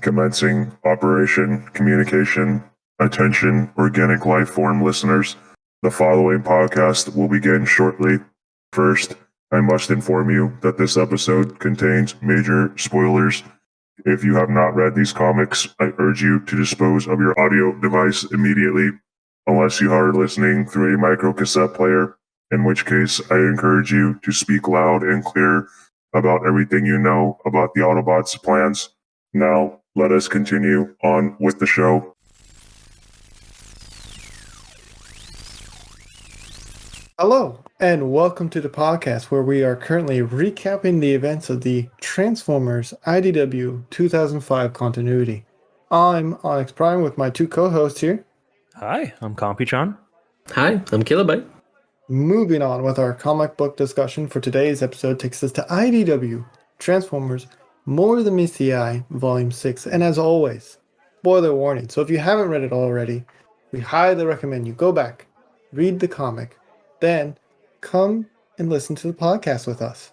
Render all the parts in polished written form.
Commencing operation, communication, attention, organic life form listeners. The following podcast will begin shortly. First, I must inform you that this episode contains major spoilers. If you have not read these comics, I urge you to dispose of your audio device immediately, unless you are listening through a microcassette player, in which case I encourage you to speak loud and clear about everything you know about the Autobots' plans. Now, let us continue on with the show. Hello, and welcome to the podcast where we are currently recapping the events of the Transformers IDW 2005 continuity. I'm Onyx Prime with my two co-hosts here. Hi, I'm Computron. Hi, I'm Kilobyte. Moving on with our comic book discussion for today's episode takes us to IDW Transformers More Than Meets the Eye, Volume 6. And as always, spoiler warning. So if you haven't read it already, we highly recommend you go back, read the comic, then come and listen to the podcast with us.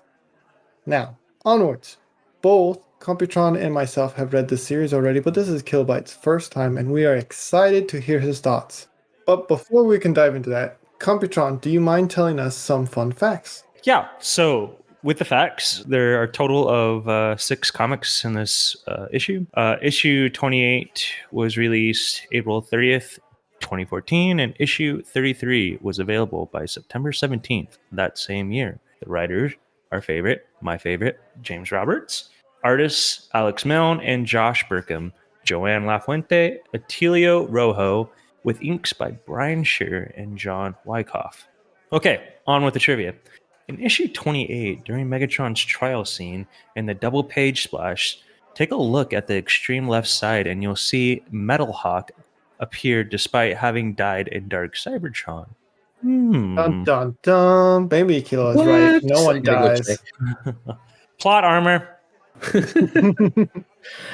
Now, onwards. Both Computron and myself have read this series already, but this is Kilobyte's first time, and we are excited to hear his thoughts. But before we can dive into that, Computron, do you mind telling us some fun facts? Yeah, so with the facts, there are a total of 6 comics in this issue. Issue 28 was released April 30th, 2014, and issue 33 was available by September 17th that same year. The writers, my favorite, James Roberts. Artists, Alex Milne and Josh Burkham. Joanne Lafuente, Atilio Rojo, with inks by Brian Shearer and John Wyckoff. Okay, on with the trivia. In issue 28, during Megatron's trial scene and the double page splash, take a look at the extreme left side and you'll see Metal Hawk appear despite having died in Dark Cybertron. Dun dun dun. Baby Kilo is What? right. No one I gotta go dies. Plot armor.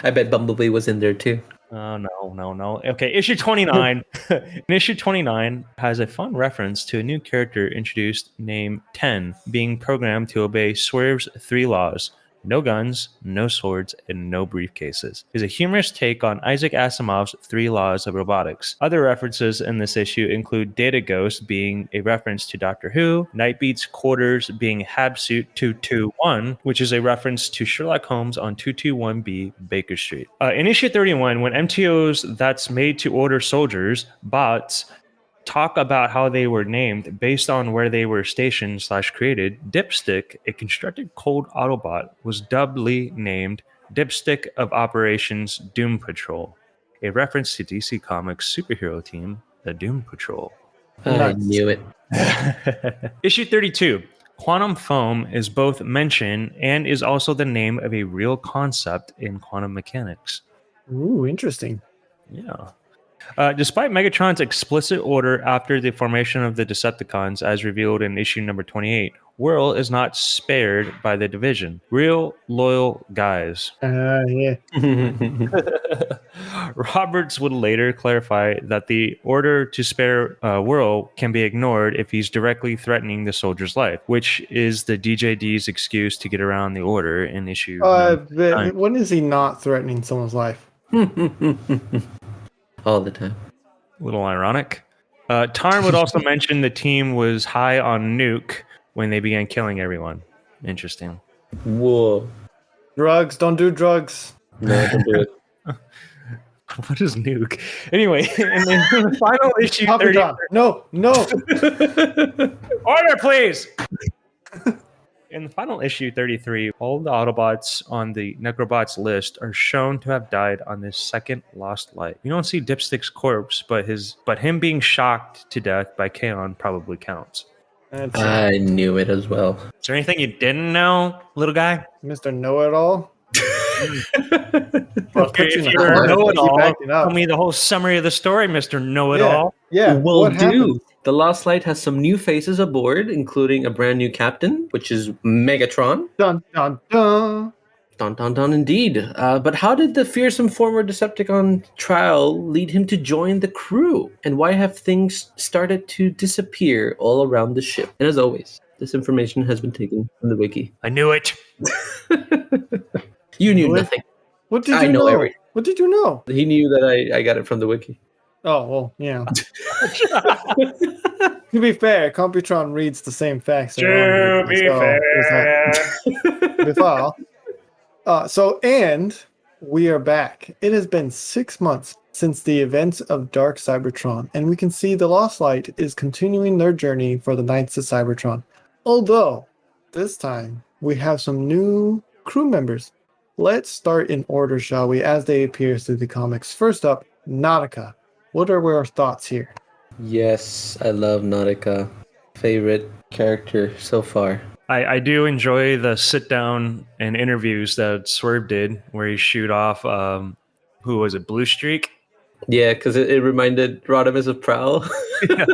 I bet Bumblebee was in there too. Oh, no. Okay, issue 29. Issue 29 has a fun reference to a new character introduced named 10 being programmed to obey Swerve's 3 laws. No guns, no swords, and no briefcases. It's a humorous take on Isaac Asimov's 3 laws of robotics. Other references in this issue include Data Ghost being a reference to Doctor Who, Nightbeat's quarters being Habsuit 221, which is a reference to Sherlock Holmes on 221B Baker Street. In issue 31, when MTO's That's Made to Order soldiers, bots, talk about how they were named based on where they were stationed / created, Dipstick, a constructed cold Autobot, was doubly named Dipstick of Operations Doom Patrol, a reference to DC Comics superhero team, the Doom Patrol. I knew it. Issue 32. Quantum foam is both mentioned and is also the name of a real concept in quantum mechanics. Ooh, interesting. Yeah. Despite Megatron's explicit order after the formation of the Decepticons, as revealed in issue number 28, Whirl is not spared by the division. Real loyal guys. Yeah. Roberts would later clarify that the order to spare Whirl can be ignored if he's directly threatening the soldier's life, which is the DJD's excuse to get around the order in issue number 9. When is he not threatening someone's life? All the time. A little ironic. Tarn would also mention the team was high on nuke when they began killing everyone. Interesting. Whoa. Drugs, don't do drugs. No, don't do it. What is nuke? Anyway, and then the final issue 30. No. Order, please! In the final issue 33, all the Autobots on the Necrobots list are shown to have died on this second lost life. You don't see Dipstick's corpse, but him being shocked to death by Kaon probably counts. I knew it as well. Is there anything you didn't know, little guy? Mr. Know-It-All? Okay, if you're know-it-all, tell me the whole summary of the story, Mr. Know-It-all. Yeah. Will What happened? do. The Lost Light has some new faces aboard, including a brand new captain, which is Megatron. Dun dun dun. Dun dun dun indeed. But how did the fearsome former Decepticon trial lead him to join the crew? And why have things started to disappear all around the ship? And as always, this information has been taken from the wiki. I knew it. You knew nothing. What did I you know know? everything. What did you know? He knew that I got it from the wiki. Oh, well, yeah. To be fair, Computron reads the same facts. To be there's that. fair. Before. And we are back. It has been 6 months since the events of Dark Cybertron, and we can see the Lost Light is continuing their journey for the Knights of Cybertron. Although, this time, we have some new crew members. Let's start in order, shall we, as they appear through the comics. First up, Nautica. What are our thoughts here? Yes, I love Nautica. Favorite character so far. I do enjoy the sit down and interviews that Swerve did, where he shoot off, who was it, Blue Streak? Yeah, because it reminded Rodimus of Prowl. Yeah.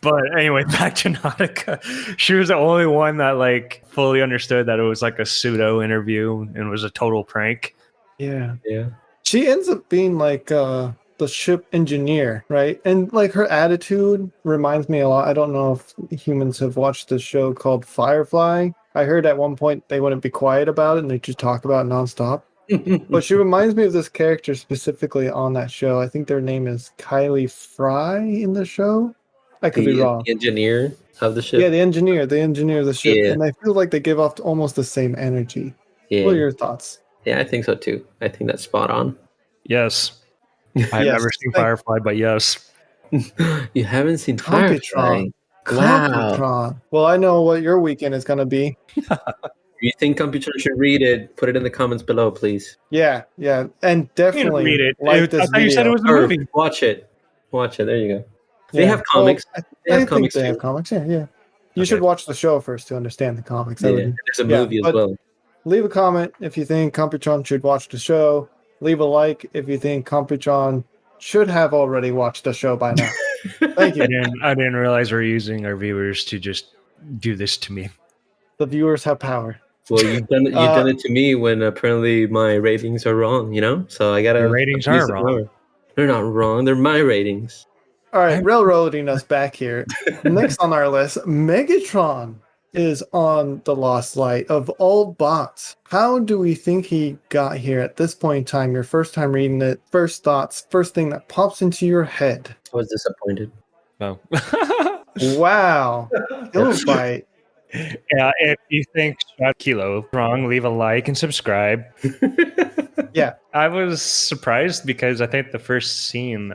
But anyway, back to Nautica. She was the only one that like fully understood that it was like a pseudo interview and was a total prank. Yeah. Yeah. She ends up being like the ship engineer, right? And like her attitude reminds me a lot. I don't know if humans have watched this show called Firefly. I heard at one point they wouldn't be quiet about it and they just talk about it nonstop. But she reminds me of this character specifically on that show. I think their name is Kylie Fry in the show. I could be wrong. The engineer of the ship. Yeah, the engineer of the ship. Yeah. And I feel like they give off almost the same energy. Yeah. What are your thoughts? Yeah, I think so too. I think that's spot on. Yes. I've Yes. never seen Firefly, but yes. You haven't seen Computron. Firefly? Wow. Computron. Well, I know what your weekend is going to be. If you think Computron should read it, put it in the comments below, please. Yeah, and definitely read it. like I this thought you said it video. was a Or movie. watch it. Watch it. There you go. They Yeah. have comics. Well, They I have think comics they too. have comics. Yeah. You Okay. should watch the show first to understand the comics. Yeah, there's a movie as but well. leave a comment if you think Computron should watch the show. Leave a like if you think Computron should have already watched the show by now. Thank you. I didn't realize we're using our viewers to just do this to me. The viewers have power. Well, you've done it to me when apparently my ratings are wrong, you know? So I gotta Your ratings abuse are the wrong. power. They're not wrong, they're my ratings. All right, railroading us back here. Next on our list, Megatron is on the Lost Light of all bots. How do we think he got here at this point in time? Your first time reading it, first thoughts, first thing that pops into your head. I was disappointed. No. Wow. Kilobyte. Yeah, if you think Shot Kilo wrong, leave a like and subscribe. Yeah. I was surprised because I think the first scene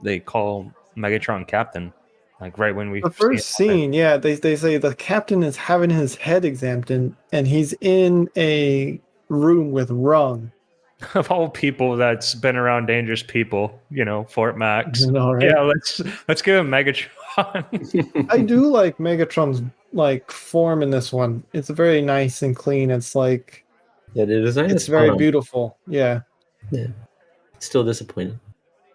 they call Megatron Captain, like right when we The first scene, yeah, they say the captain is having his head examined and he's in a room with Rung. of all people that's been around dangerous people, Fort Max. You know, right? Yeah, let's give him Megatron. I do like Megatron's like form in this one. It's very nice and clean. It's like Yeah, the design it's is very fun. beautiful. Yeah. Still disappointed.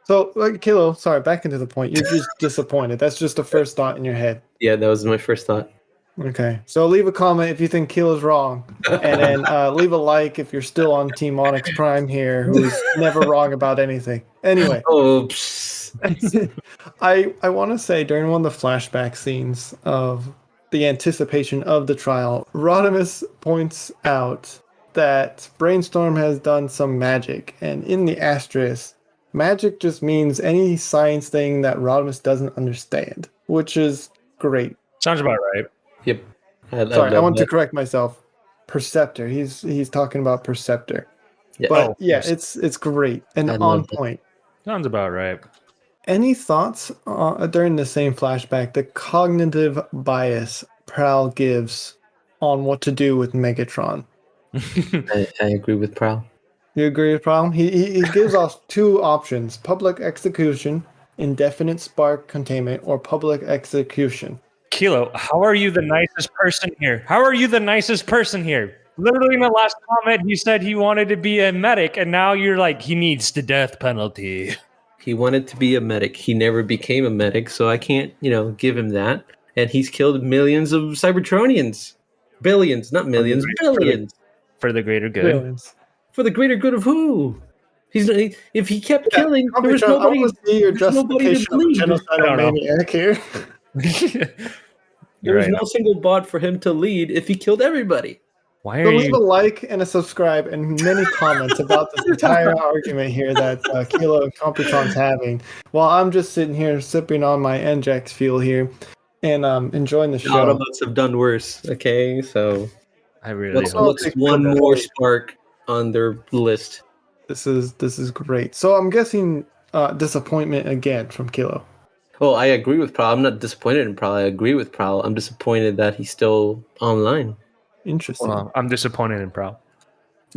So, like, Kilo, sorry, back into the point. You're just disappointed. That's just the first thought in your head. Yeah, that was my first thought. Okay. So leave a comment if you think Kilo's wrong. And then leave a like if you're still on Team Onyx Prime here, who's never wrong about anything. Anyway. Oh, I want to say during one of the flashback scenes of the anticipation of the trial, Rodimus points out that Brainstorm has done some magic. And in the asterisk, magic just means any science thing that Rodimus doesn't understand, which is great. Sounds about right. Yep. Sorry, I want to correct myself. Perceptor. He's talking about Perceptor. Yeah. But yeah, it's great and I on love that. point. Sounds about right. Any thoughts during the same flashback, the cognitive bias Prowl gives on what to do with Megatron? I agree with Prowl. You agree with Prowl? He gives us two options: public execution, indefinite spark containment, or public execution. Kilo, how are you the nicest person here? How are you the nicest person here? Literally in the last comment, he said he wanted to be a medic, and now you're like, he needs the death penalty. He wanted to be a medic. He never became a medic, so I can't, give him that. And he's killed millions of Cybertronians. Billions, not millions, billions. For the greater good. Billions. For the greater good of who? If he kept killing, there was I nobody. want to see your there's nobody to justification of bleed. genocidal I don't know. maniac here. There was Right. no single bot for him to lead if he killed everybody. Why So are leave a you? like and a subscribe and many comments about this entire argument here that Kilo and Computron's having, while I'm just sitting here sipping on my Njax fuel here and enjoying the The show. Autobots have done worse. Okay, so I really what's hope. what's take one the more point. spark on their list? This is great. So I'm guessing disappointment again from Kilo. Oh, I agree with Prowl. I'm not disappointed in Prowl. I agree with Prowl. I'm disappointed that he's still online. Interesting. Well, I'm disappointed in Prowl.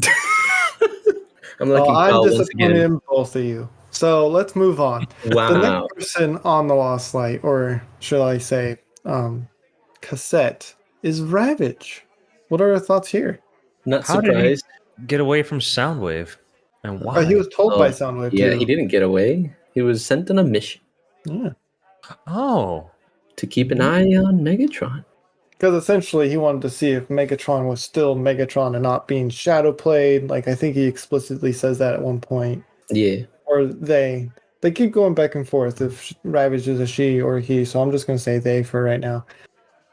I'm Well, liking I'm Prowl once disappointed again. in both of you. So let's move on. The Wow. next person on the Lost Light, or should I say, cassette, is Ravage. What are your thoughts here? Not How did he surprised. get away from Soundwave, and why? He was told by Oh, Soundwave yeah, too. he didn't get away. He was sent on a mission Yeah, Oh, to keep an eye on Megatron. because essentially he wanted to see if Megatron was still Megatron and not being shadow played. Like I think he explicitly says that at one point. Yeah. Or they keep going back and forth if Ravage is a she or a he. So I'm just gonna say they for right now.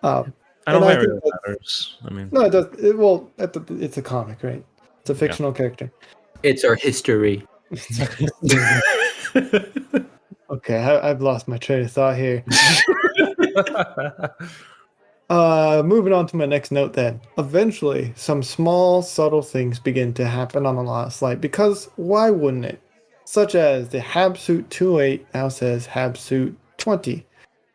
I And don't think I it think really that, matters. I mean, no, it does. It's a comic, right? It's a fictional character. It's our history. Okay, I've lost my train of thought here. Moving on to my next note then. Eventually, some small, subtle things begin to happen on the Lost Light because why wouldn't it? Such as the Habsuit 28 now says Habsuit 20.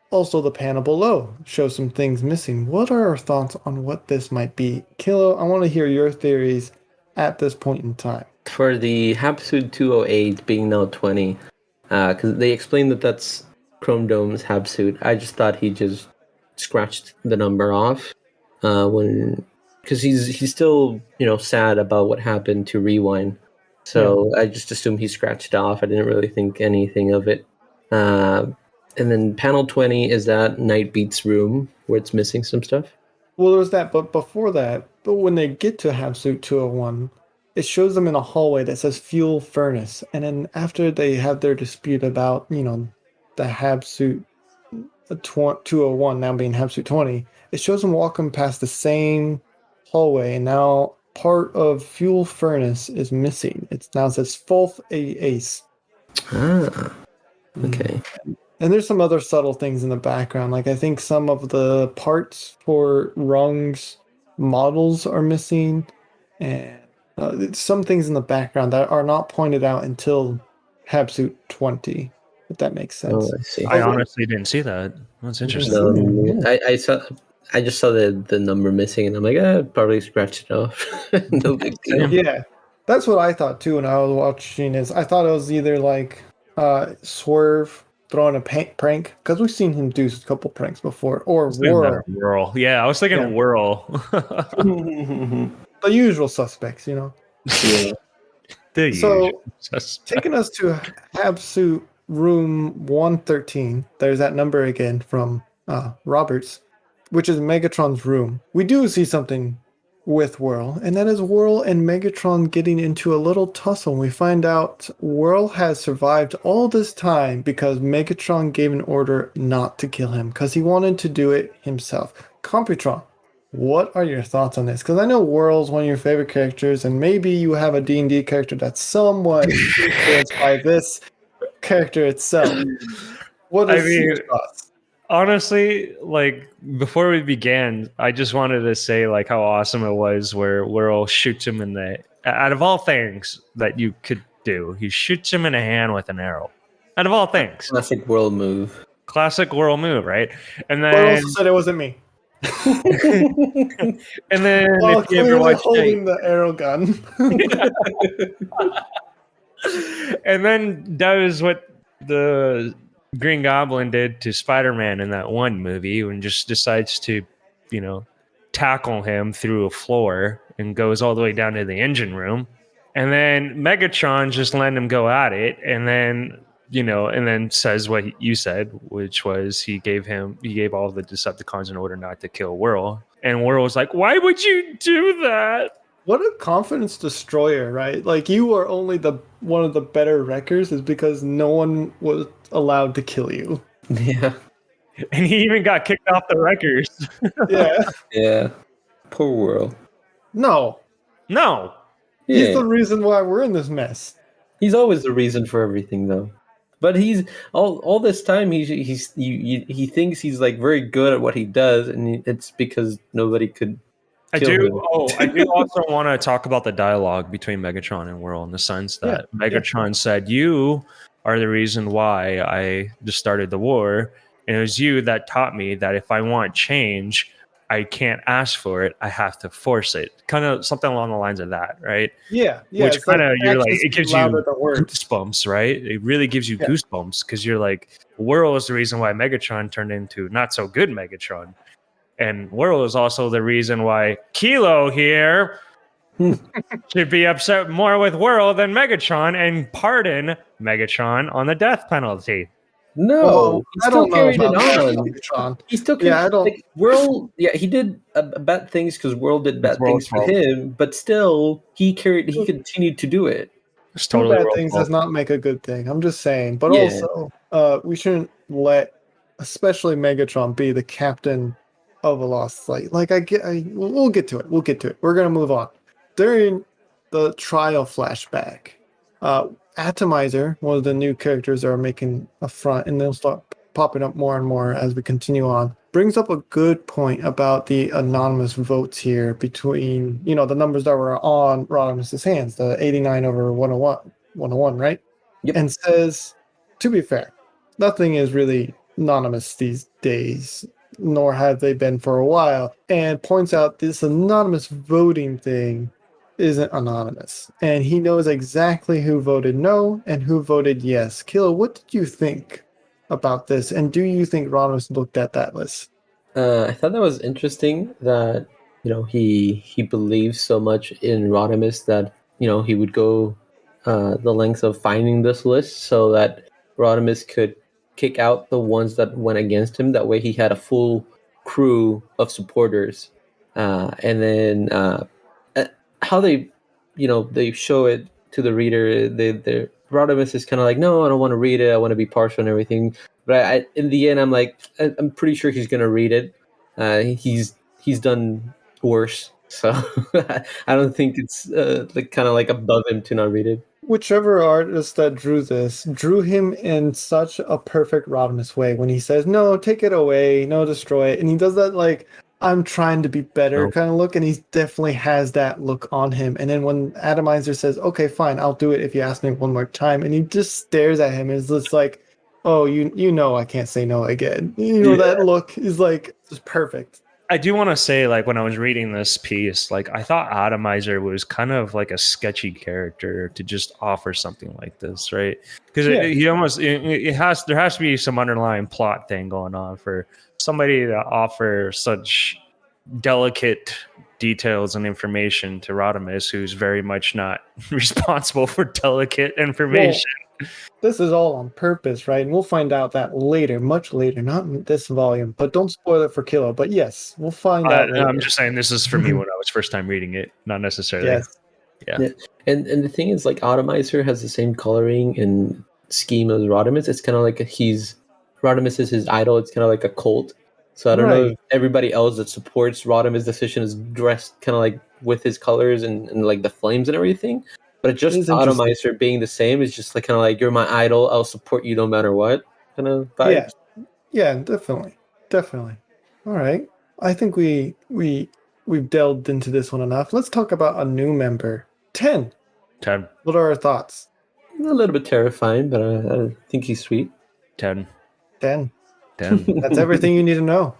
Also, the panel below shows some things missing. What are our thoughts on what this might be? Kilo, I want to hear your theories at this point in time. For the Habsuit 208 being now 20, because they explained that that's Chrome Dome's Habsuit. I just thought he just scratched the number off because he's still sad about what happened to Rewind. So I just assumed he scratched it off. I didn't really think anything of it. And then panel 20 is that Night Beat's room where it's missing some stuff. Well, there's that, but before that, but when they get to Habsuit 201, it shows them in a hallway that says fuel furnace. And then after they have their dispute about, the Habsuit 201 now being Habsuit 20, it shows them walking past the same hallway. And now part of fuel furnace is missing. It now says Fulf Ace. Ah, okay. And there's some other subtle things in the background. Like I think some of the parts for Rung's models are missing. And some things in the background that are not pointed out until Habsuit 20, if that makes sense. Oh, I see. I honestly didn't see that. That's interesting. No, I just saw the number missing, and I'm like, probably scratched it off. No big deal. Yeah, that's what I thought too when I was watching this. I thought it was either like Swerve throwing a prank, because we've seen him do a couple pranks before, or Whirl. Whirl. Yeah, I was thinking Whirl. The usual suspects, Yeah. The So, usual suspect. taking us to Habsuit room 113, there's that number again from Roberts, which is Megatron's room. We do see something with Whirl, and that is Whirl and Megatron getting into a little tussle. We find out Whirl has survived all this time because Megatron gave an order not to kill him because he wanted to do it himself. Computron, what are your thoughts on this? Because I know Whirl's one of your favorite characters, and maybe you have a D&D character that's somewhat influenced by this character itself. What are your thoughts? Honestly, like before we began, I just wanted to say like how awesome it was where Whirl shoots him in the out of all things that you could do, he shoots him in the hand with an arrow. Out of all things. Classic Whirl move. Classic Whirl move, right? And Whirl then also said it wasn't me. and then Well, if you ever clearly watch holding the arrow gun. and then does what the Green Goblin did to Spider-Man in that one movie and just decides to, tackle him through a floor and goes all the way down to the engine room. And then Megatron just let him go at it and then, and then says what you said, which was he gave all the Decepticons an order not to kill Whirl. And Whirl was like, why would you do that? What a confidence destroyer, right? Like you are only one of the better wreckers is because no one was allowed to kill you. Yeah. And he even got kicked off the wreckers. Yeah. Yeah. Poor Whirl. No, No. he's Yeah, the reason why we're in this mess. he's always the reason for everything, though. But he's all this time he thinks he's like very good at what he does, and it's because nobody could I kill do. him. Oh, I do also want to talk about the dialogue between Megatron and Whirl in the sense that Yeah, Megatron said, "You are the reason why I just started the war, and it was you that taught me that if I want change, I can't ask for it; I have to force it." Kind of something along the lines of that, right? Yeah. Which It's kind like of you're like, actions it speak gives louder you than words. goosebumps, right? It really gives you Yeah. goosebumps because you're like, Whirl is the reason why Megatron turned into not so good Megatron. And Whirl is also the reason why Kilo here should be upset more with Whirl than Megatron and pardon Megatron on the death penalty. No, Well, he I still don't know carried it about that, on. Megatron. He still Yeah, carried I don't. like World. Yeah, he did bad things because World did It's bad Whirl's things for fault. him, but still he carried. He continued to do it. It's Two totally bad Whirl's things fault. does not make a good thing. I'm just saying. But Yeah. also, we shouldn't let, especially Megatron, be the captain of a lost flight. Like we'll get to it. We'll get to it. We're gonna move on. During the trial flashback, Atomizer, one of the new characters that are making a front, and they'll start popping up more and more as we continue on, brings up a good point about the anonymous votes here between, the numbers that were on Rodimus's hands, the 89 over 101, right? Yep. And says, to be fair, nothing is really anonymous these days, nor have they been for a while, and points out this anonymous voting thing isn't anonymous, and he knows exactly who voted no and who voted yes. Kilo, what did you think about this, and do you think Rodimus looked at that list? I thought that was interesting that he believes so much in Rodimus that he would go the lengths of finding this list so that Rodimus could kick out the ones that went against him. That way, he had a full crew of supporters, and then how they show it to the reader. They Rodimus is kind of like, no, I don't want to read it. I want to be partial and everything. But in the end, I'm like, I'm pretty sure he's gonna read it. He's done worse, so I don't think it's like kind of like above him to not read it. Whichever artist that drew this drew him in such a perfect Rodimus way when he says, no, take it away, no, destroy it. And he does that like, I'm trying to be better Nope. kind of look, and he definitely has that look on him. And then when Atomizer says, okay, fine, I'll do it if you ask me one more time, and he just stares at him, is just like, oh, you know I can't say no again. That look is like just perfect. I do want to say, like, when I was reading this piece, like, I thought Atomizer was kind of like a sketchy character to just offer something like this, right? Because there has to be some underlying plot thing going on for somebody to offer such delicate details and information to Rodimus, who's very much not responsible for delicate information. This is all on purpose, right? And we'll find out that later, much later, not in this volume. But don't spoil it for Kilo. But yes, we'll find out later. I'm just saying this is for me when I was first time reading it, not necessarily. Yes. Yeah. And the thing is, like, Atomizer has the same coloring and scheme as Rodimus. It's kind of like Rodimus is his idol. It's kind of like a cult. So I don't know if everybody else that supports Rodimus' decision is dressed kind of like with his colors and like the flames and everything. But just It is interesting. Atomizer being the same is just like kind of like, you're my idol. I'll support you no matter what kind of vibe. Yeah, definitely. All right. I think we've delved into this one enough. Let's talk about a new member. 10. 10. What are our thoughts? A little bit terrifying, but I think he's sweet. 10. 10. 10. That's everything you need to know.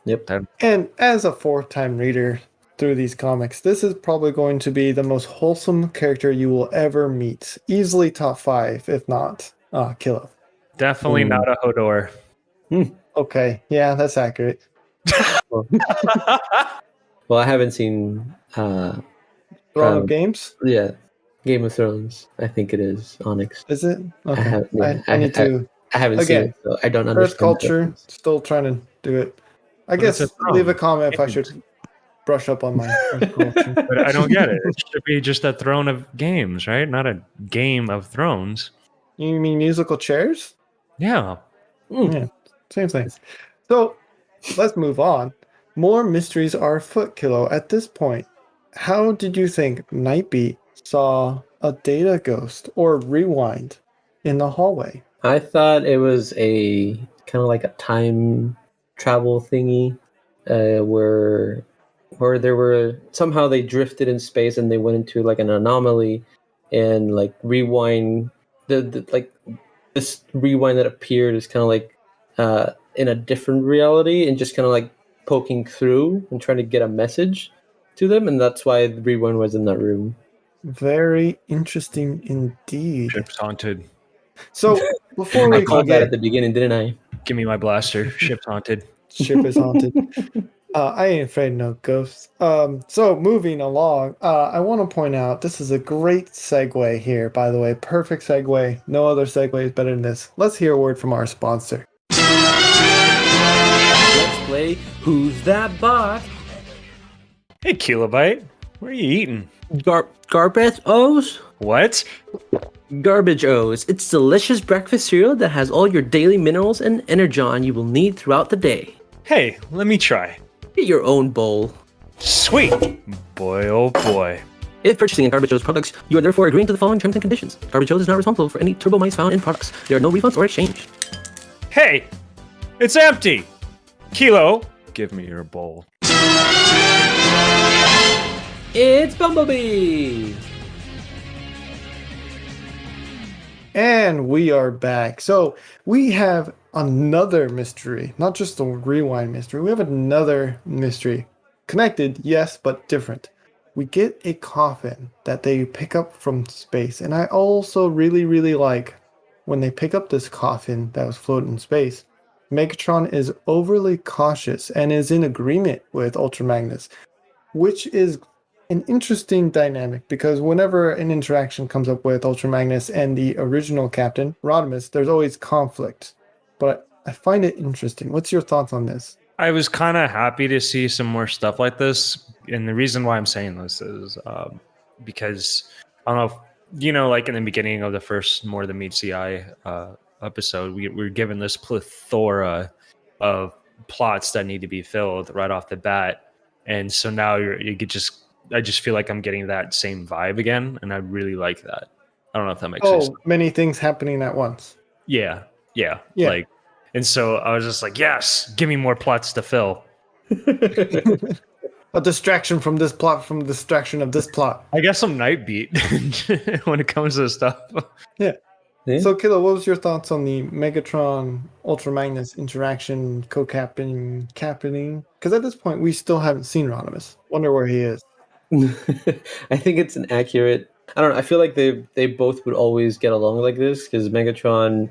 Yep. 10. And as a fourth-time reader through these comics, this is probably going to be the most wholesome character you will ever meet. Easily top 5, if not Kilo. Definitely not a Hodor. Okay, yeah, that's accurate. Well, I haven't seen Throne of Games? Yeah, Game of Thrones. I think it is Onyx. Is it? Okay. I need to. I haven't seen it, so I don't understand. First culture, still trying to do it. I But it's guess a throne. leave a comment if I should brush up on my first culture. But I don't get it. It should be just a throne of games, right? Not a game of thrones. You mean musical chairs? Yeah. Yeah, same thing. So let's move on. More mysteries are afoot, Kilo. At this point, how did you think Nightbeat saw a data ghost or rewind in the hallway? I thought it was a kind of like a time travel thingy, where there were somehow they drifted in space and they went into like an anomaly, and like rewind the like this rewind that appeared is kind of like in a different reality and just kind of like poking through and trying to get a message to them, and that's why the rewind was in that room. Very interesting indeed. Ship's haunted. So before I we called that forget, at the beginning, didn't I? Give me my blaster. Ship's haunted. ship is haunted. I ain't afraid of no ghosts. So moving along, I want to point out this is a great segue here, by the way. Perfect segue. No other segue is better than this. Let's hear a word from our sponsor. Let's play Who's That Bot? Hey, Kilobyte. What are you eating? Garbage O's? What? Garbage O's. It's delicious breakfast cereal that has all your daily minerals and energon you will need throughout the day. Hey, let me try. Get your own bowl. Sweet. Boy, oh boy. If purchasing Garbage O's products, you are therefore agreeing to the following terms and conditions. Garbage O's is not responsible for any turbo mice found in products. There are no refunds or exchange. Hey, it's empty. Kilo, give me your bowl. It's Bumblebee! And we are back. So we have another mystery, not just a rewind mystery. We have another mystery. Connected, yes, but different. We get a coffin that they pick up from space. And I also really, really like when they pick up this coffin that was floating in space. Megatron is overly cautious and is in agreement with Ultra Magnus, which is an interesting dynamic because whenever an interaction comes up with Ultra Magnus and the original captain, Rodimus, there's always conflict. But I find it interesting. What's your thoughts on this? I was kind of happy to see some more stuff like this. And the reason why I'm saying this is because I don't know if, like in the beginning of the first More Than Meets the Eye episode, we were given this plethora of plots that need to be filled right off the bat. And so now I just feel like I'm getting that same vibe again. And I really like that. I don't know if that makes sense. Many things happening at once. Yeah. Yeah. Like, and so I was just like, yes, give me more plots to fill. A distraction from this plot, from the distraction of this plot. I guess I'm Nightbeat when it comes to this stuff. Yeah. Yeah. So, Kilo, what was your thoughts on the Megatron Ultra Magnus interaction, co-captaining? Because at this point, we still haven't seen Rodimus. Wonder where he is. I think it's an accurate. I don't know. I feel like they both would always get along like this because Megatron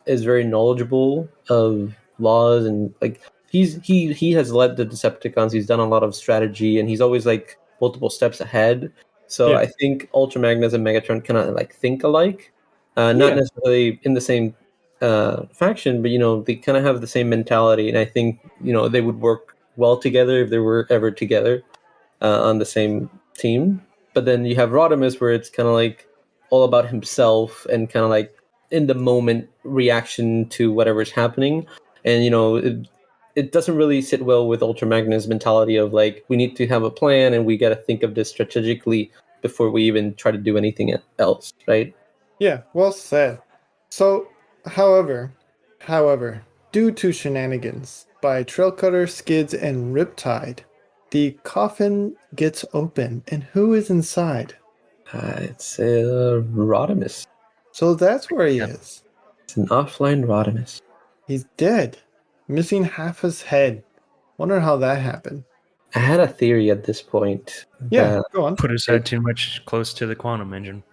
is very knowledgeable of laws and like he has led the Decepticons. He's done a lot of strategy and he's always like multiple steps ahead. So Yeah. I think Ultra Magnus and Megatron kind of like think alike, not Yeah. necessarily in the same faction, but they kind of have the same mentality, and I think they would work well together if they were ever together on the same team. But then you have Rodimus, where it's kind of like all about himself and kind of like in the moment reaction to whatever's happening, and it doesn't really sit well with Ultra Magnus' mentality of like we need to have a plan and we got to think of this strategically before we even try to do anything else, right? Yeah, well said. So, however, due to shenanigans by Trailcutter, Skids, and Riptide, the coffin gets open, and who is inside? It's Rodimus. So that's where he is. It's an offline Rodimus. He's dead, missing half his head. Wonder how that happened. I had a theory at this point. Yeah, go on. Put his head too much close to the quantum engine.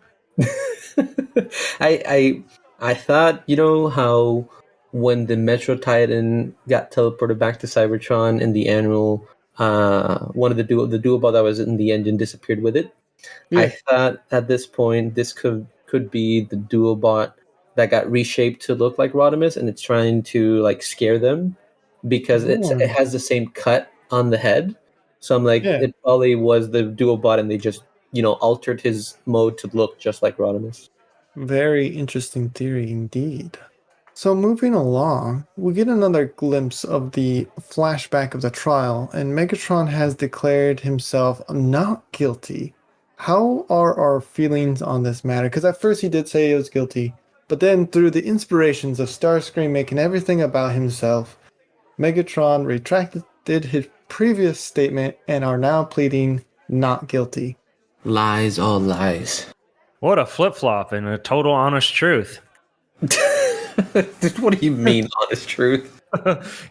I thought, how when the Metro Titan got teleported back to Cybertron in the annual, one of the duobot that was in the engine disappeared with it. Yeah. I thought at this point this could be the duobot that got reshaped to look like Rodimus, and it's trying to like scare them because it has the same cut on the head. So I'm like, it probably was the duobot, and they just altered his mode to look just like Rodimus. Very interesting theory indeed. So moving along, we get another glimpse of the flashback of the trial, and Megatron has declared himself not guilty. How are our feelings on this matter? Because at first he did say he was guilty, but then through the inspirations of Starscream making everything about himself, Megatron retracted his previous statement and are now pleading not guilty. Lies, all lies. What a flip flop and a total honest truth. What do you mean, honest truth?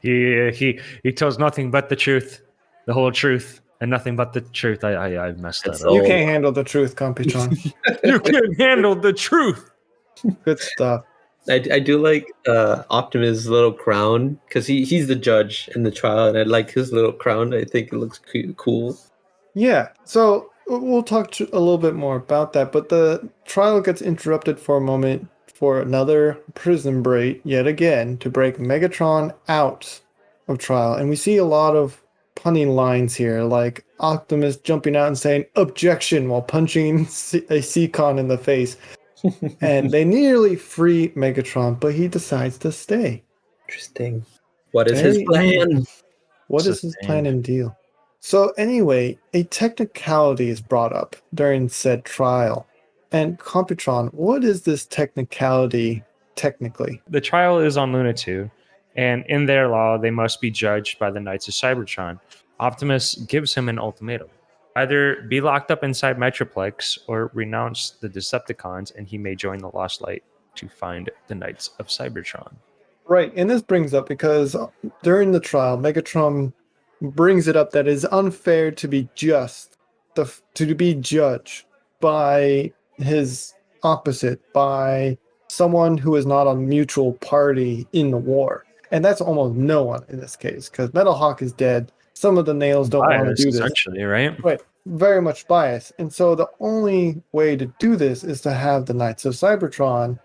he tells nothing but the truth, the whole truth, and nothing but the truth. I messed That's that up. You Oh. can't handle the truth, Computron. You can't handle the truth. Good stuff. I do like Optimus' little crown because he's the judge in the trial, and I like his little crown. I think it looks cool. Yeah, so we'll talk a little bit more about that, but the trial gets interrupted for a moment for another prison break, yet again, to break Megatron out of trial. And we see a lot of punning lines here, like Optimus jumping out and saying, "Objection," while punching a Seacon in the face. And they nearly free Megatron, but he decides to stay. Interesting. What is his Very plan? What is his plan and deal? So anyway, a technicality is brought up during said trial. And Computron, what is this technicality technically? The trial is on Luna 2, and in their law, they must be judged by the Knights of Cybertron. Optimus gives him an ultimatum. Either be locked up inside Metroplex or renounce the Decepticons, and he may join the Lost Light to find the Knights of Cybertron. Right, and this brings up because during the trial, Megatron brings it up that it is unfair to be to be judged by his opposite, by someone who is not a mutual party in the war. And that's almost no one in this case, because Metal Hawk is dead. Some of the nails don't want to Bias, do this. essentially, right? Right, very much biased. And so the only way to do this is to have the Knights of Cybertron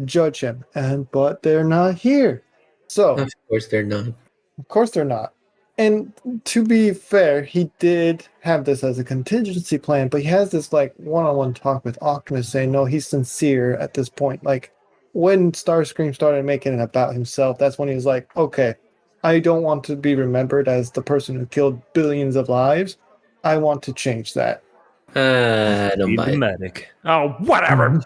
judge him. But they're not here. So Of course, they're not. of course they're not. And to be fair, he did have this as a contingency plan, but he has this like one-on-one talk with Optimus saying, no, he's sincere at this point. Like when Starscream started making it about himself, that's when he was like, okay, I don't want to be remembered as the person who killed billions of lives. I want to change that. I don't Be buy the it. medic. Oh, whatever.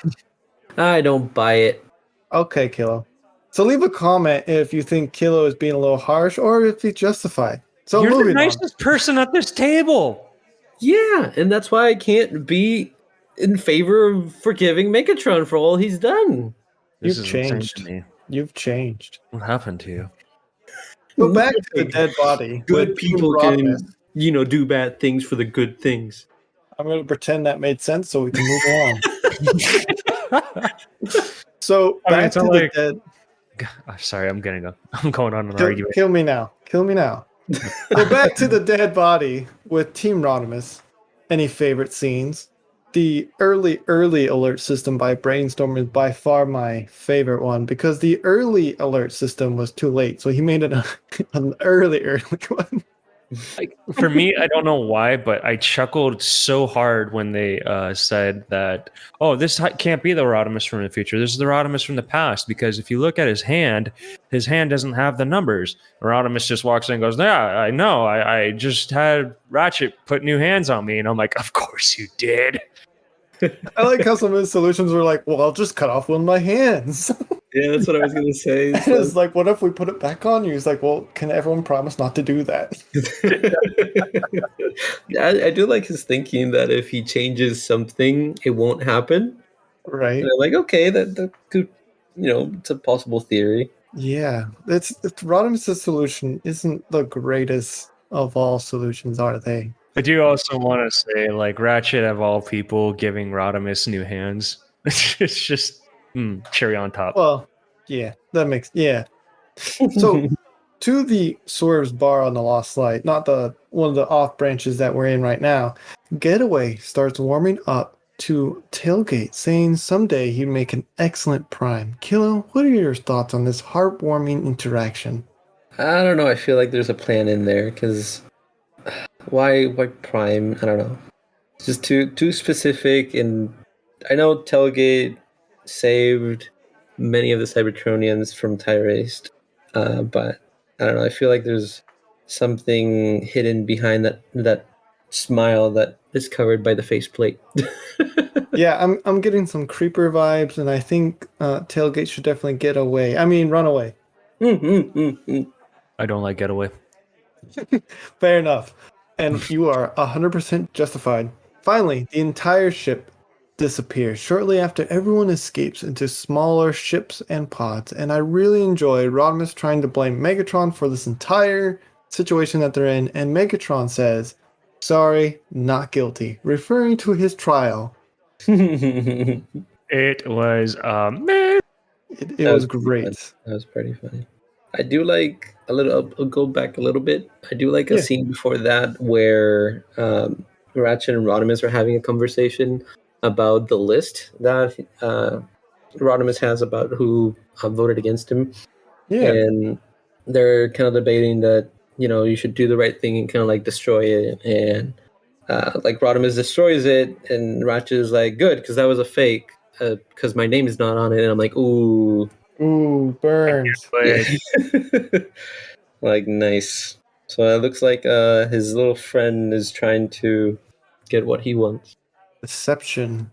I don't buy it. Okay, Kilo. So leave a comment if you think Kilo is being a little harsh or if he's justified. So You're the moving on. nicest person at this table. Yeah, and that's why I can't be in favor of forgiving Megatron for all he's done. This You've is insane changed. to me. You've changed. What happened to you? Go back to the dead body. Good with people Rodimus. can, do bad things for the good things. I'm going to pretend that made sense so we can move on. So I mean, back it's to not the like- dead. I'm sorry, I'm going on an argument. Kill me now. Kill me now. Go back to the dead body with Team Rodimus. Any favorite scenes? The early alert system by Brainstorm is by far my favorite one because the early alert system was too late. So he made it an early one. Like, for me, I don't know why, but I chuckled so hard when they said that, oh, this can't be the Rodimus from the future. This is the Rodimus from the past. Because if you look at his hand doesn't have the numbers. Rodimus just walks in and goes, yeah, I know. I just had Ratchet put new hands on me. And I'm like, of course you did. I like how some of his solutions were like, well, I'll just cut off one of my hands. Yeah, that's what I was gonna say. And it's like, what if we put it back on you? He's like, well, can everyone promise not to do that? I do like his thinking that if he changes something, it won't happen. Right. And I'm like, okay, that could, it's a possible theory. Yeah. It's Rodimus' solution isn't the greatest of all solutions, are they? I do also want to say, like, Ratchet, of all people, giving Rodimus new hands. It's just cherry on top. Well, yeah, that makes So to the Swerve's bar on the Lost Light, not the one of the off branches that we're in right now, Getaway starts warming up to Tailgate, saying someday he'd make an excellent prime. Kilo, what are your thoughts on this heartwarming interaction? I don't know. I feel like there's a plan in there because why Prime? I don't know. It's just too specific, and I know Tailgate saved many of the Cybertronians from Tyrest, but I don't know. I feel like there's something hidden behind that smile that is covered by the faceplate. Yeah, I'm getting some creeper vibes, and I think Tailgate should definitely get away. I mean, run away. I don't like Getaway. Fair enough. And you are 100% justified. Finally, the entire ship disappears shortly after everyone escapes into smaller ships and pods. And I really enjoy Rodimus trying to blame Megatron for this entire situation that they're in. And Megatron says, "Sorry, not guilty," referring to his trial. It was man. It was great. That was pretty funny. I do like a little. I'll go back a little bit. I do like a Yeah. scene before that where Ratchet and Rodimus are having a conversation about the list that Rodimus has about who voted against him, Yeah. and they're kind of debating that you should do the right thing and kind of like destroy it, and like Rodimus destroys it, and Ratchet is like, "Good, because that was a fake, because my name is not on it," and I'm like, "Ooh." Ooh, burns. Yeah. Like nice. So it looks like his little friend is trying to get what he wants. Deception.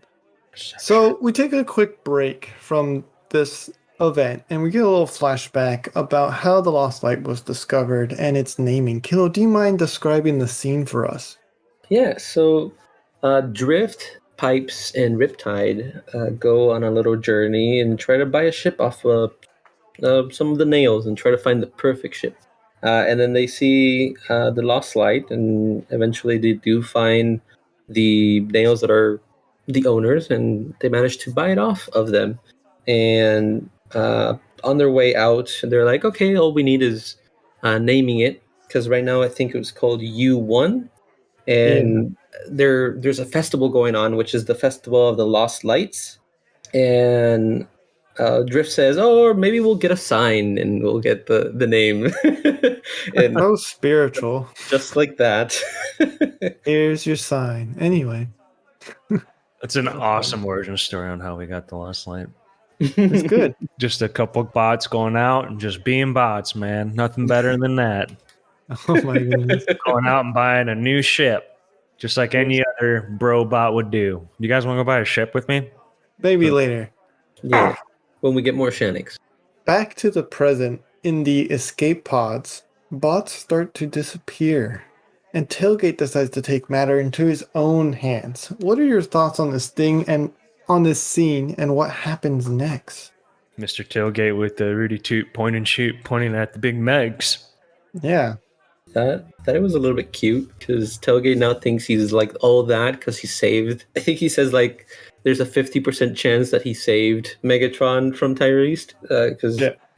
So we take a quick break from this event and we get a little flashback about how the Lost Light was discovered and its naming. Kilo, do you mind describing the scene for us? Yeah, so Drift, Pipes, and Riptide go on a little journey and try to buy a ship off some of the nails and try to find the perfect ship. And then they see the Lost Light, and eventually they do find the nails that are the owners, and they manage to buy it off of them. And on their way out, they're like, okay, all we need is naming it, because right now I think it was called U1. And there's a festival going on, which is the Festival of the Lost Lights. And Drift says, "Oh, or maybe we'll get a sign and we'll get the name." And So spiritual. just like that. Here's your sign. Anyway, It's an awesome origin story on how we got the Lost Light. it's good. Just a couple bots going out and just being bots, man. Nothing better than that. Oh my goodness. Going out and buying a new ship, just like any other bro bot would do. You guys want to go buy a ship with me? Maybe later. Yeah, when we get more shenanigans. Back to the present, in the escape pods, bots start to disappear, and Tailgate decides to take matter into his own hands. What are your thoughts on this thing and on this scene and what happens next? Mr. Tailgate with the Rudy Toot point and shoot pointing at the big Megs. Yeah, That it was a little bit cute because Tailgate now thinks he's like all that because he saved. I think he says like there's a 50% chance that he saved Megatron from Tyrese.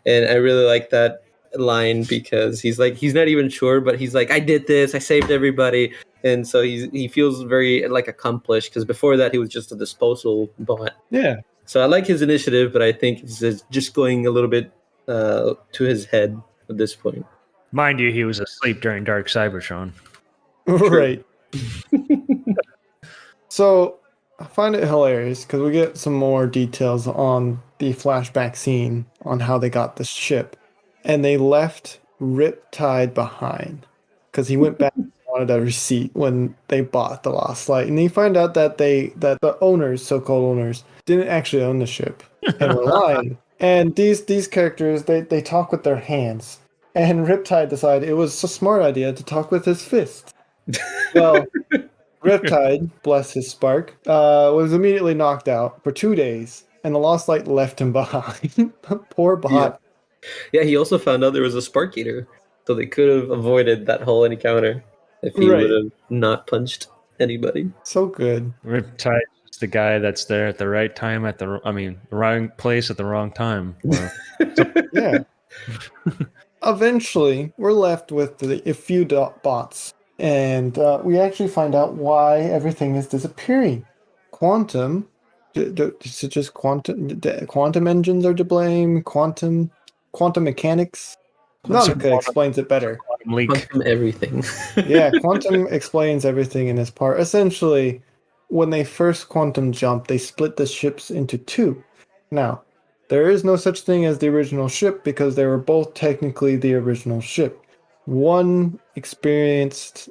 And I really like that line because he's not even sure, but he's like, I did this, I saved everybody, and so he feels very like accomplished because before that he was just a disposal bot. yeah. So I like his initiative, but I think it's just going a little bit to his head at this point. Mind you, he was asleep during Dark Cybertron. Right. So I find it hilarious because we get some more details on the flashback scene on how they got the ship, and they left Riptide behind because he went back and wanted a receipt when they bought the Lost Light, and they find out that the owners, so-called owners, didn't actually own the ship and were lying. And these characters they talk with their hands, and Riptide decided it was a smart idea to talk with his fist. Well, Riptide, bless his spark, was immediately knocked out for 2 days, and the Lost Light left him behind. Poor bot. Yeah, he also found out there was a Spark Eater, so they could have avoided that whole encounter if he Right. would have not punched anybody. So good. Riptide is the guy that's there at the right time the wrong place at the wrong time. Yeah. Eventually, we're left with a few bots, and we actually find out why everything is disappearing. Quantum, is it just quantum engines are to blame? Quantum mechanics? Nautica explains it better. Leak. Quantum everything. Yeah, Quantum explains everything in this part. Essentially, when they first quantum jumped, they split the ships into two. Now, There is no such thing as the original ship because they were both technically the original ship. One experienced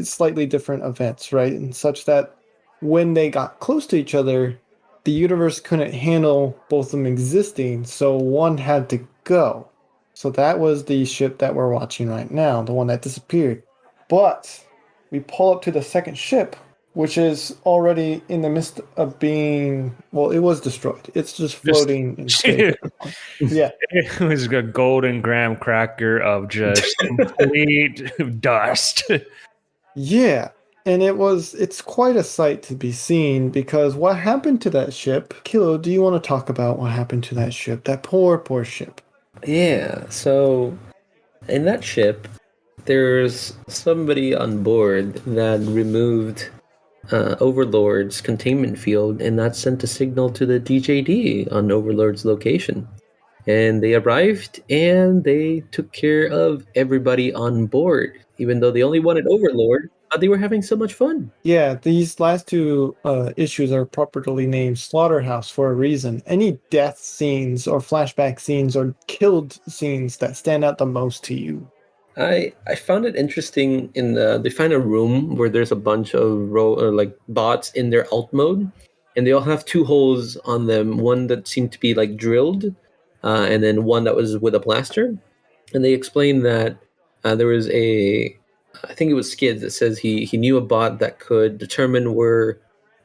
slightly different events, right? And such that when they got close to each other, the universe couldn't handle both of them existing, so one had to go. So that was the ship that we're watching right now, the one that disappeared. But we pull up to the second ship, which is already in the midst of being, well, it was destroyed. It's just floating in space at this point. Yeah. It was a golden graham cracker of just complete dust. Yeah. And it's quite a sight to be seen because what happened to that ship? Kilo, do you want to talk about what happened to that ship? That poor ship. Yeah, so in that ship, there's somebody on board that removed Overlord's containment field, and that sent a signal to the DJD on Overlord's location. And they arrived and they took care of everybody on board, even though they only wanted Overlord. They were having so much fun. Yeah, these last two issues are properly named Slaughterhouse for a reason. Any death scenes or flashback scenes or killed scenes that stand out the most to you? I found it interesting in they find a room where there's a bunch of like bots in their alt mode, and they all have two holes on them. One that seemed to be like drilled, and then one that was with a blaster. And they explained that there was I think it was Skids that says he knew a bot that could determine where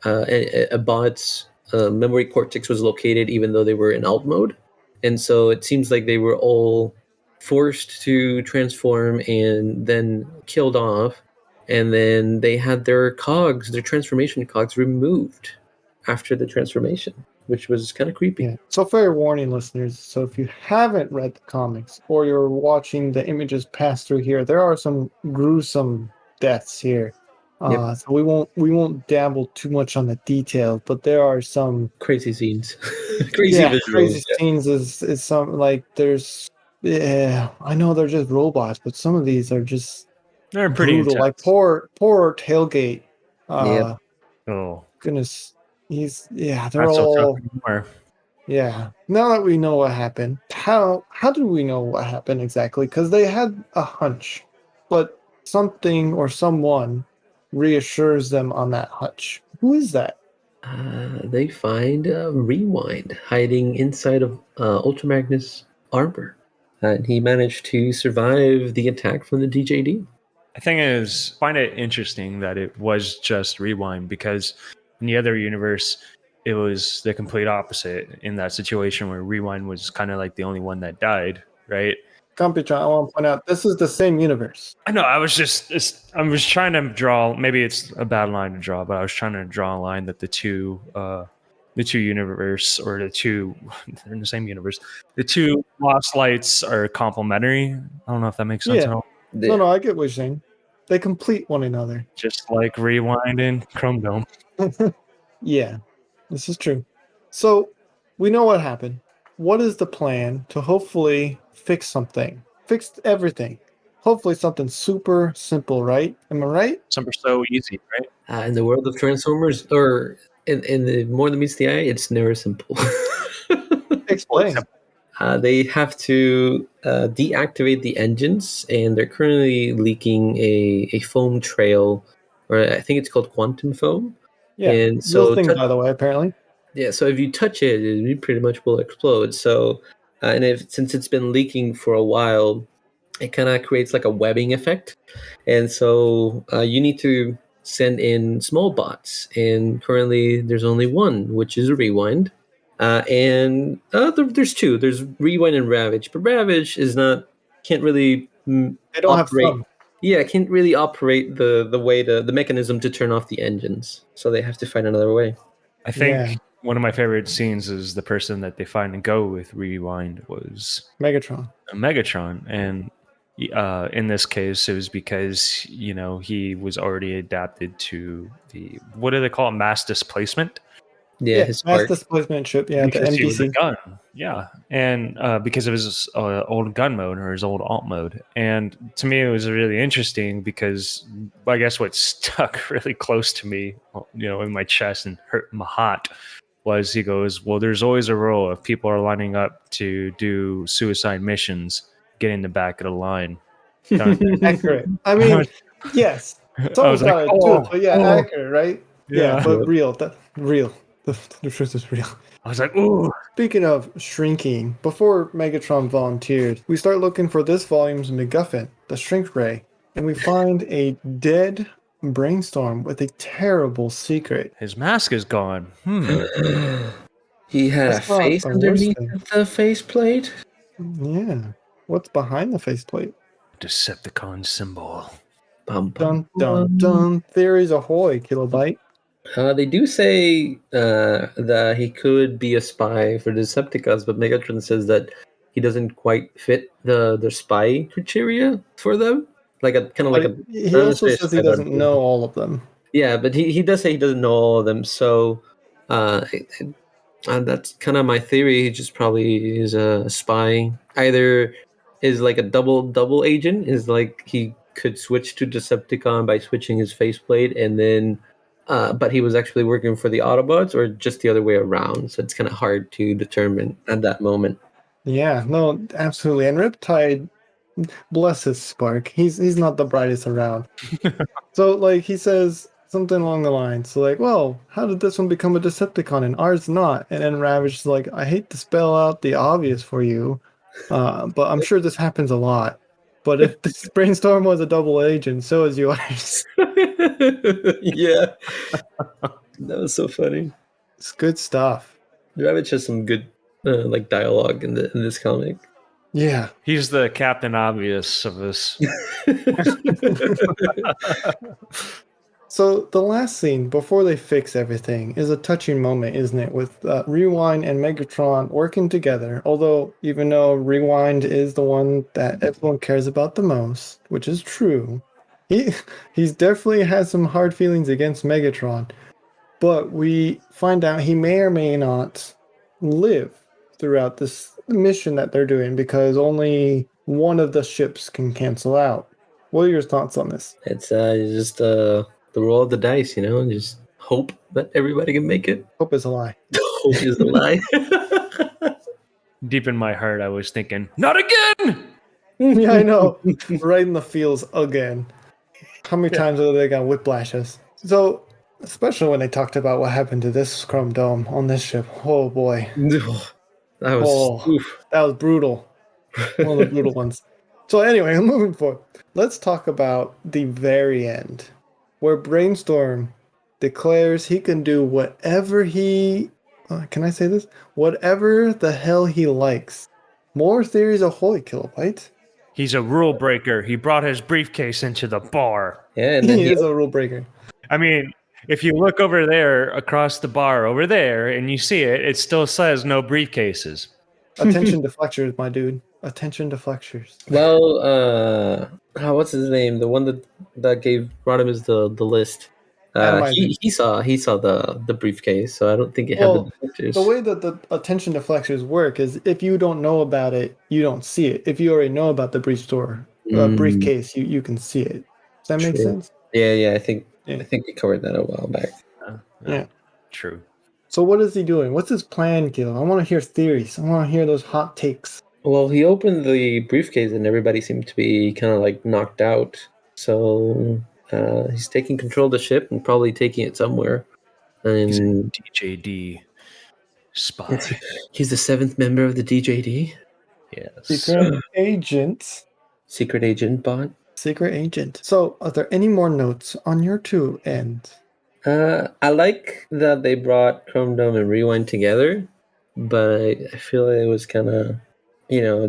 a bot's memory cortex was located, even though they were in alt mode. And so it seems like they were all forced to transform and then killed off, and then they had their transformation cogs removed after the transformation, which was kind of creepy. Yeah. So fair warning, listeners. So if you haven't read the comics or you're watching the images pass through here, there are some gruesome deaths here. Yep. So we won't dabble too much on the details, but there are some Crazy scenes. Crazy visuals. crazy scenes. Is some like there's I know they're just robots, but some of these are just They're pretty brutal. Like intense. poor tailgate. Yep. Oh, Goodness, they're not so tough all. anymore. Yeah. Now that we know what happened, how do we know what happened exactly? Because they had a hunch, but something or someone reassures them on that hunch. Who is that? They find Rewind hiding inside of Ultramagnus' armor. And he managed to survive the attack from the DJD. The thing is, I find it interesting that it was just Rewind because in the other universe, it was the complete opposite in that situation where Rewind was kind of like the only one that died, right? Computron, I want to point out this is the same universe. I know. I was trying to draw. Maybe it's a bad line to draw, but I was trying to draw a line that the two universe or they're in the same universe. The two lost lights are complementary. I don't know if that makes sense Yeah. at all. No, I get what you're saying. They complete one another. Just like Rewind and Chrome Dome. Yeah, this is true. So we know what happened. What is the plan to hopefully fix something? Fix everything. Hopefully something super simple, right? Am I right? Some are so easy, right? In the world of Transformers, or in the more than meets the eye, it's never simple. Explain. They have to deactivate the engines, and they're currently leaking a foam trail, or I think it's called quantum foam. Yeah, And real so thing, by the way, apparently. yeah, so if you touch it, it pretty much will explode. So, and since it's been leaking for a while, it kind of creates like a webbing effect. And so you need to send in small bots. And currently there's only one, which is Rewind. There's two. There's Rewind and Ravage. But Ravage can't really They don't have operate. thumb. Yeah, can't really operate the way the mechanism to turn off the engines. So they have to find another way. I think Yeah. one of my favorite scenes is the person that they find and go with Rewind was Megatron. Megatron, and in this case, it was because he was already adapted to the what do they call it, mass displacement. Yeah, his mass part. displacement ship. Yeah, the Because he was a MDC. gun, yeah, and because of his old gun mode or his old alt mode, and to me it was really interesting because I guess what stuck really close to me, in my chest and hurt my heart, was he goes, well, there's always a rule if people are lining up to do suicide missions, get in the back of the line. Accurate. I mean, yes, I someone's was like, got to do it, but yeah, accurate, right? Yeah, Yeah. but real. Real. The truth is real. I was like, ooh. Speaking of shrinking, before Megatron volunteered, we start looking for this volume's MacGuffin, the shrink ray, and we find a dead Brainstorm with a terrible secret. His mask is gone. He had That's a not face the worst underneath thing. the faceplate. Yeah. What's behind the faceplate? Decepticon symbol. Bum, bum, Dun dun bum. dun. Theories ahoy, Kilobyte. They do say that he could be a spy for the Decepticons, but Megatron says that he doesn't quite fit the spy criteria for them. Like a kind of like But a. he I don't also say a says he spy, but doesn't know all of them. yeah, but he does say he doesn't know all of them. So, and that's kind of my theory. He just probably is a spy. Either is like a double agent. Is like he could switch to Decepticon by switching his faceplate, and then, but he was actually working for the Autobots, or just the other way around. So it's kind of hard to determine at that moment. Yeah, no, absolutely. And Riptide, bless his spark. He's not the brightest around. So like he says something along the lines, so like, well, how did this one become a Decepticon and ours not? And then Ravage is like, I hate to spell out the obvious for you, but I'm sure this happens a lot. But if this Brainstorm was a double agent, so is yours. Yeah, that was so funny. It's good stuff. Ravage has some good like dialogue in this comic. Yeah. He's the Captain Obvious of this. So the last scene before they fix everything is a touching moment, isn't it? With Rewind and Megatron working together. Although, even though Rewind is the one that everyone cares about the most, which is true, he's definitely has some hard feelings against Megatron. But we find out he may or may not live throughout this mission that they're doing because only one of the ships can cancel out. What are your thoughts on this? It's just the roll of the dice, and just hope that everybody can make it. Hope is a lie. Hope is a lie. Deep in my heart, I was thinking, not again! Yeah, I know. Right in the feels again. How many times are they gonna whiplash us? So, especially when they talked about what happened to this Chrome Dome on this ship. Oh boy. That was oof. That was brutal. One of the brutal ones. So anyway, moving forward. Let's talk about the very end, where Brainstorm declares he can do whatever he... can I say this? Whatever the hell he likes. More theories ahoy, Kilobyte. He's a rule breaker. He brought his briefcase into the bar. Yeah, and then He is a rule breaker. I mean, if you look over there across the bar over there and you see it, it still says no briefcases. Attention deflectors, my dude. Attention deflectors. well, what's his name? The one that brought him is the list. He saw the briefcase, so I don't think it had the deflectors. The way that the attention deflectors work is if you don't know about it, you don't see it. If you already know about the briefcase, you can see it. Does that make sense? Yeah. I think we covered that a while back. Yeah. True. So what is he doing? What's his plan, Gil? I want to hear theories. I want to hear those hot takes. Well, he opened the briefcase and everybody seemed to be kind of like knocked out. So he's taking control of the ship and probably taking it somewhere. And He's a DJD spy. He's the 7th member of the DJD. Yes. Secret agent. Secret agent bot. Secret agent. So, are there any more notes on your two ends? I like that they brought Chrome Dome and Rewind together, but I feel like it was kind of,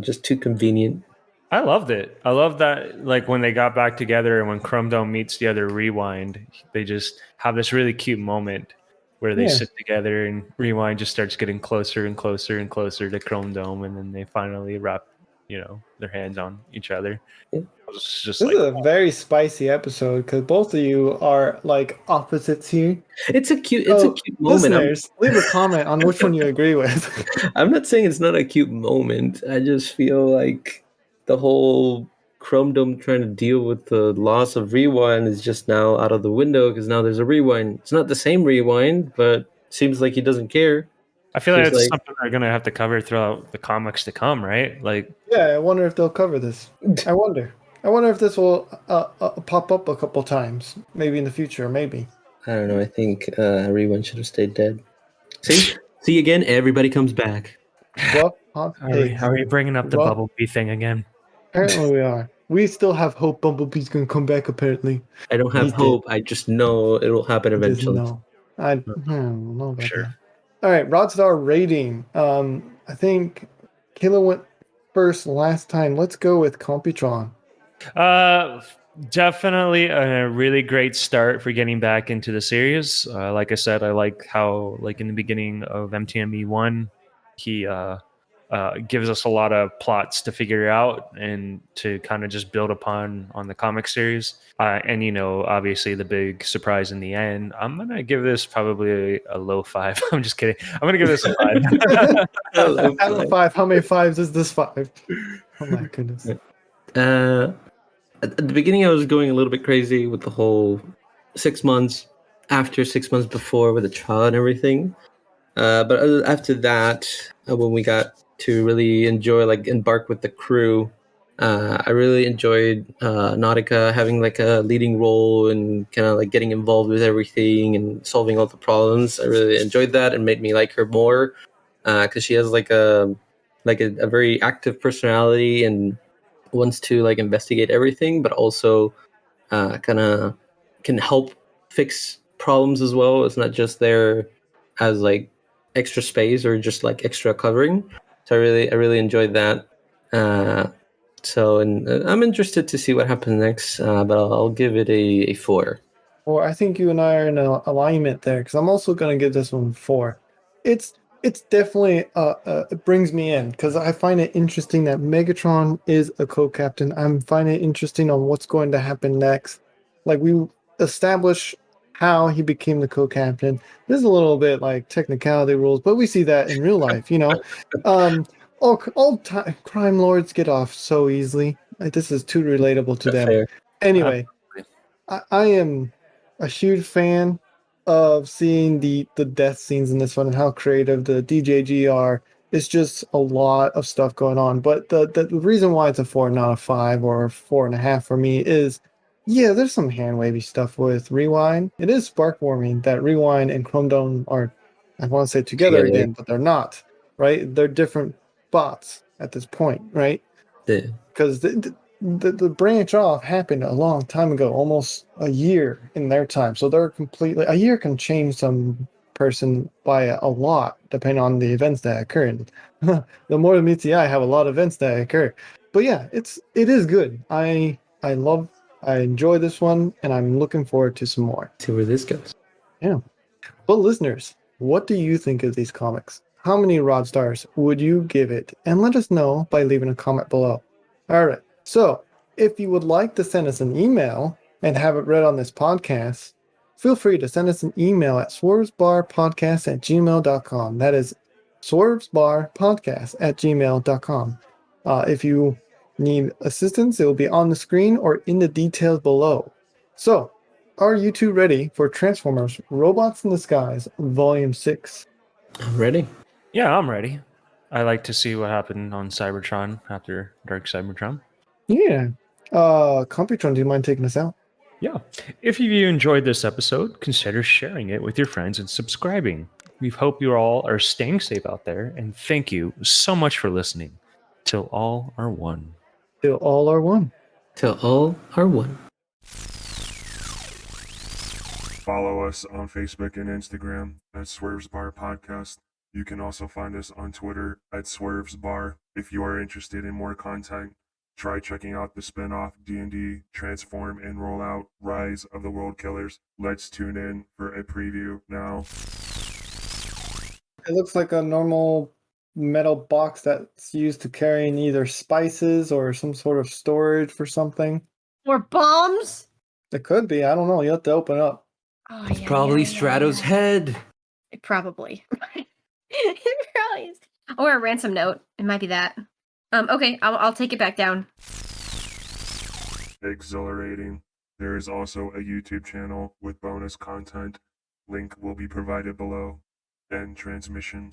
just too convenient. I loved it. I love that, like, when they got back together and when Chrome Dome meets the other Rewind, they just have this really cute moment where they sit together and Rewind just starts getting closer and closer and closer to Chrome Dome, and then they finally wrap, their hands on each other. Yeah. This is a very spicy episode because both of you are like opposites here. It's a cute moment. Listeners, leave a comment on which one you agree with. I'm not saying it's not a cute moment. I just feel like the whole Chrome Dome trying to deal with the loss of Rewind is just now out of the window because now there's a Rewind. It's not the same Rewind, but seems like he doesn't care. I feel like Just it's like- something they're gonna have to cover throughout the comics to come, right? Like, Yeah, I wonder if they'll cover this. I wonder if this will pop up a couple times, maybe in the future, maybe. I don't know. I think everyone should have stayed dead. See again. Everybody comes back. Well, hot takes. are we bringing up the Well- Bumblebee thing again? Apparently we are. We still have hope Bumblebee's gonna come back. Apparently, I don't have He did. hope. I just know it will happen Just eventually. no. I don't know about Sure. that. All right, Rodstar rating. I think Kayla went first last time. Let's go with Computron. Definitely a really great start for getting back into the series. Like I said, I like how, like in the beginning of MTME1, he gives us a lot of plots to figure out and to kind of just build upon on the comic series. And obviously the big surprise in the end. I'm gonna give this probably a low 5. I'm just kidding. I'm gonna give this a 5. Out of 5, how many 5s is this 5? Oh my goodness. At the beginning, I was going a little bit crazy with the whole 6 months after, 6 months before with the trial and everything. But after that, when we got to really enjoy, like, embark with the crew, I really enjoyed Nautica having like a leading role and kind of like getting involved with everything and solving all the problems. I really enjoyed that and made me like her more because she has like a very active personality and wants to like investigate everything, but also kind of can help fix problems as well. It's not just there as like extra space or just like extra covering. So I really enjoyed that. And I'm interested to see what happens next, but I'll give it a 4. Or I think you and I are in alignment there because I'm also going to give this one 4. It's definitely it brings me in because I find it interesting that Megatron is a co-captain. I'm finding it interesting on what's going to happen next. Like we establish how he became the co-captain. There's a little bit like technicality rules, but we see that in real life, all time crime lords get off so easily. Like, this is too relatable to them. Fair. Anyway, I am a huge fan of seeing the death scenes in this one and how creative the DJG are. It's just a lot of stuff going on. But the reason why it's a 4, not a 5 or 4.5 for me is, yeah, there's some hand wavy stuff with Rewind. It is spark warming that Rewind and Chrome Dome are, I want to say together again, but they're not, right? They're different bots at this point, right? Yeah. Because the branch off happened a long time ago, almost a year in their time. So they're completely, a year can change some person by a lot depending on the events that occurred. The more meets the eye have a lot of events that occur. But yeah, it is good. I enjoy this one and I'm looking forward to some more. See where this goes. Yeah. But listeners, what do you think of these comics? How many Rod Stars would you give it? And let us know by leaving a comment below. All right. So if you would like to send us an email and have it read on this podcast, feel free to send us an email at swervesbarpodcast@gmail.com. That is swervesbarpodcast@gmail.com. If you need assistance, it will be on the screen or in the details below. So, are you two ready for Transformers Robots in Disguise Volume 6? I'm ready. Yeah, I'm ready. I like to see what happened on Cybertron after Dark Cybertron. Yeah. Computron, do you mind taking us out? Yeah. If you enjoyed this episode, consider sharing it with your friends and subscribing. We hope you all are staying safe out there, and thank you so much for listening. Till all are one. Till all are one. Till all are one. Follow us on Facebook and Instagram at Swerves Bar Podcast. You can also find us on Twitter at Swerves Bar. If you are interested in more content, try checking out the spin-off D&D Transform and Rollout Rise of the World Killers. Let's tune in for a preview now. It looks like a normal metal box that's used to carrying either spices or some sort of storage for something. Or bombs? It could be. I don't know. You have to open up. Oh, It's probably Strato's head. Probably. It probably is. Or a ransom note. It might be that. Okay, I'll take it back down. Exhilarating. There is also a YouTube channel with bonus content. Link will be provided below. End transmission.